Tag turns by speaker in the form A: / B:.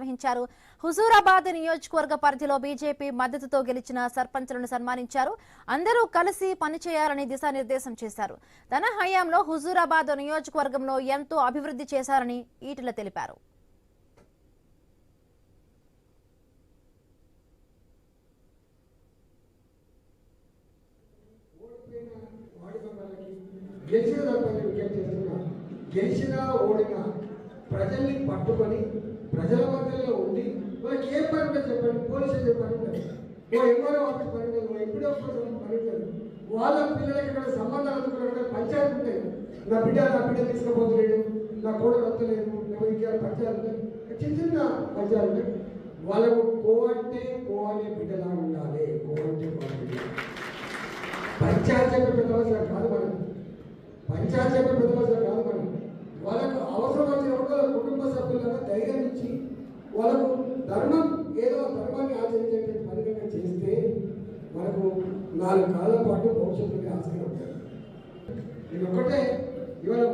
A: నిర్వహించారు. హుజూరాబాద్ నియోజకవర్గ పరిధిలో బీజేపీ మద్దతుతో గెలిచిన సర్పంచులను సన్మానించారు. అందరూ కలిసి పనిచేయాలని దిశానిర్దేశం చేశారు. తన హయాంలో హుజూరాబాద్ నియోజకవర్గంలో ఎంతో అభివృద్ధి చేశారని ఈటెల తెలిపారు.
B: గెలిచినా ఓడినా ప్రజల్ని పట్టుకొని ప్రజల మధ్యలో ఉండి వాళ్ళకి ఏం పని ఉంటే చెప్పండి. పోలీసులు చెప్పండి, ఓ ఎంఆర్ఓ ఆఫీస్ పని ఉండదు, ఓ ఎంపీడీ ఆఫీస్ పని ఉండదు. వాళ్ళ పిల్లలకి ఇక్కడ సంబంధాలు అందుకున్న పంచాయతీ ఉంటాయి. నా బిడ్డ తీసుకుపోతలేడు, నా కోడలు వస్తలేదు, ఇంకా పంచాయతీ ఉంటాయి, చిన్న చిన్న పంచాయతీ ఉంటాయి. వాళ్ళకు కోవంటే కోవనే బిడ్డలా ఉండాలి. కోవంటే పంచాయతీ చెప్పే పెద్దవసరం కాదు మనం, పంచాయతీ చెప్పే పెద్దవసరం కాదు మనం. వాళ్ళకు అవసరం వచ్చినప్పుడు వాళ్ళ కుటుంబ సభ్యులుగా ధైర్యం ఇచ్చి వాళ్ళకు ధర్మం ఏదో ధర్మాన్ని ఆచరించేటువంటి పనిగా చేస్తే మనకు 4 కాలాల పాటు భవిష్యత్తుకి ఆస్కారం ఉంటుంది. ఇది ఒకటే ఇవాళ